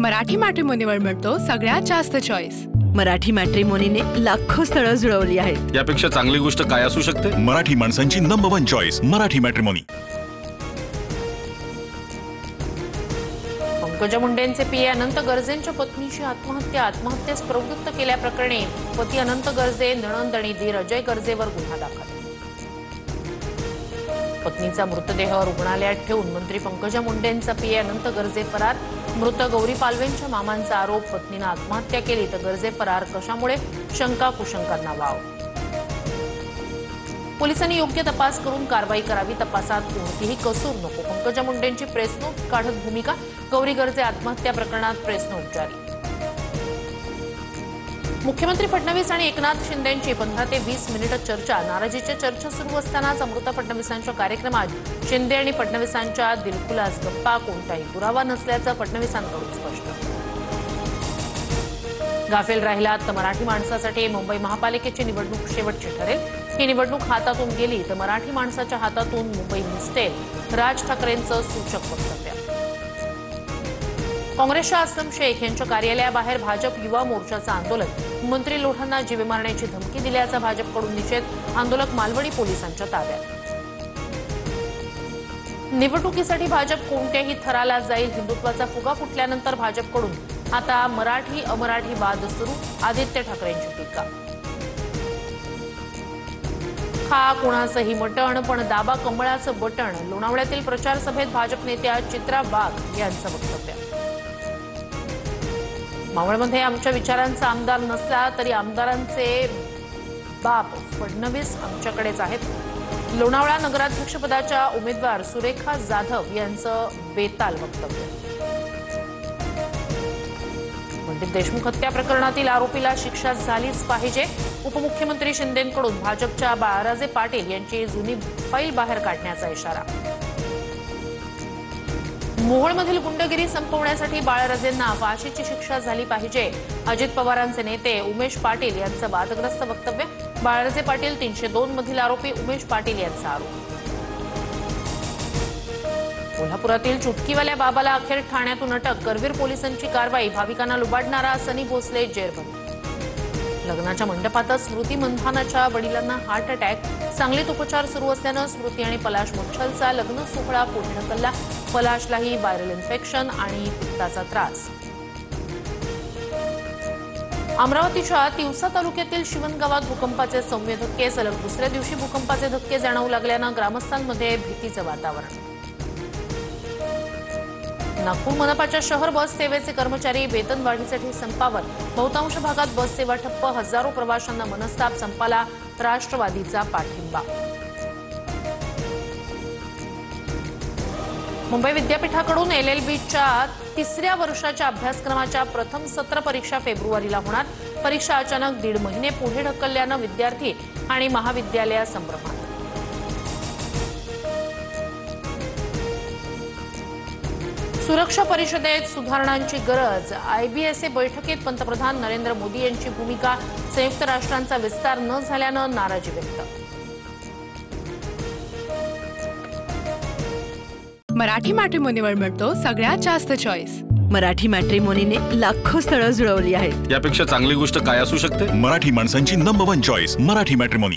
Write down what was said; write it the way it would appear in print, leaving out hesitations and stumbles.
मराठी मॅट्रिमोनीवर मिळतो सगळ्यात जास्त चॉईस। मराठी मॅट्रिमोनीने लाखो स्थळं जुळवली आहेत। यापेक्षा चांगली गोष्ट काय असू शकते? मराठी माणसांची number 1 choice Marathi matrimony. Pankaja मुंडेंचे पीए अनंत गर्जेंच्या पत्नीची आत्महत्येस प्रवृत्त केल्याप्रकरणी पती अनंत गर्जे, नणंद आणि दीर अजय गर्जेवर गुन्हा दाखल। पत्नीचा मृतदेह रुग्णालयात ठेवून मंत्री पंकजा मुंडेंचा पीए अनंत गर्जे फरार। मृत गौरी पालवेंच्या मामांचा आरोप, पत्नीने आत्महत्या केली तर गर्जे फरार कशामुळे? शंका कुशंकांना वाव। पोलिसांनी योग्य तपास करून कारवाई करावी, तपासात कोणतीही कसूर नको। पंकजा मुंडेंची प्रेस नोट काढत भूमिका, गौरी गर्जे आत्महत्या प्रकरणात प्रेस नोट जारी। मुख्यमंत्री फडणवीस आणि एकनाथ शिंदेंची 15 ते 20 मिनिट चर्चा। नाराजीच्या चर्चा सुरू असतानाच अमृता फडणवीसांच्या कार्यक्रमात शिंदे आणि फडणवीसांच्या दिलखुलास गप्पा, कोणताही दुरावा नसल्याचं फडणवीसांकडून स्पष्ट। गाफेल राहिलात तर मराठी माणसासाठी मुंबई महापालिकेची निवडणूक शेवटची ठरेल। ही निवडणूक हातातून गेली तर मराठी माणसाच्या हातातून मुंबई निसटेल, राज ठाकरेंचं सूचक वक्तव्य। काँग्रेसच्या असलम शेख यांच्या कार्यालयाबाहेर भाजप युवा मोर्चाचं आंदोलन। मंत्री लोढांना जीवे मारण्याची धमकी दिल्याचा भाजपकडून निषेध, आंदोलक मालवणी पोलिसांच्या ताब्यात। निवडणुकीसाठी भाजप कोणत्याही थराला जाईल, हिंदुत्वाचा फुगा फुटल्यानंतर भाजपकडून आता मराठी अमराठी वाद सुरू, आदित्य ठाकरेंची टीका। खा कोणाचंही मटण पण दाबा कमळाचं बटण, लोणावळ्यातील प्रचार सभेत भाजप नेत्या चित्रा वाघ यांचं वक्तव्य। मावळमध्ये आमच्या विचारांचा आमदार नसला तरी आमदारांचे बाप फडणवीस आमच्याकडेच आहेत। लोणावळा नगराध्यक्षपदाच्या उमेदवार सुरेखा जाधव यांचं बेताल वक्तव्य। पंडित देशमुख हत्या प्रकरणातील आरोपीला शिक्षा झालीच पाहिजे, उपमुख्यमंत्री शिंदेंकडून भाजपच्या बाळाराजे पाटील यांची जुनी फाईल बाहेर काढण्याचा इशारा। मोहोळमधील गुंडगिरी संपवण्यासाठी बाळाराजेंना फाशीची शिक्षा झाली पाहिजे, अजित पवारांचे नेते उमेश पाटील यांचं वादग्रस्त वक्तव्य। बाळाराजे पाटील 302 मधील आरोपी उमेश पाटील यांचा आरोप। कोल्हापुरातील चुटकीवाल्या बाबाला अखेर ठाण्यातून अटक, करवीर पोलिसांची कारवाई। भाविकांना लुबाडणारा सनी भोसले जेरबंद। लग्नाच्या मंडपातच स्मृती मंधानाच्या वडिलांना हार्ट अटॅक, सांगलीत उपचार सुरू असल्यानं स्मृती आणि पलाश मुच्छलचा लग्न सोहळा पुढे ढकलला। पलाशलाही व्हायरल इन्फेक्शन आणि पित्ताचा त्रास। अमरावतीच्या तिवसा तालुक्यातील शिवणगावात भूकंपाचे सौम्य धक्के, सलग दुसऱ्या दिवशी भूकंपाचे धक्के जाणवू लागल्यानं ग्रामस्थांमध्ये भीतीचं वातावरण। नागपूर मनपाच्या शहर बस सेवेचे कर्मचारी वेतनवाढीसाठी संपावर, बहुतांश भागात बस सेवा ठप्प, हजारो प्रवाशांना मनस्ताप, संपाला राष्ट्रवादीचा पाठिंबा। मुंबई विद्यापीठाकडून LLBच्या 3ऱ्या वर्षाच्या अभ्यासक्रमाच्या प्रथम सत्र परीक्षा फेब्रुवारीला होणार। परीक्षा अचानक 1.5 महिने पुढे ढकलल्यानं विद्यार्थी आणि महाविद्यालय संभ्रमात। सुरक्षा परिषदेत सुधारणांची गरज, IBSA बैठकीत पंतप्रधान नरेंद्र मोदी यांची भूमिका, संयुक्त राष्ट्रांचा विस्तार न झाल्यानं नाराजी व्यक्त। मराठी मॅट्रिमोनीवर मिळतो सगळ्यात जास्त चॉईस। मराठी मॅट्रिमोनीने लाखो स्थळं जुळवली आहेत। यापेक्षा चांगली गोष्ट काय असू शकते? मराठी माणसांची नंबर 1 चॉईस मराठी मॅट्रिमोनी।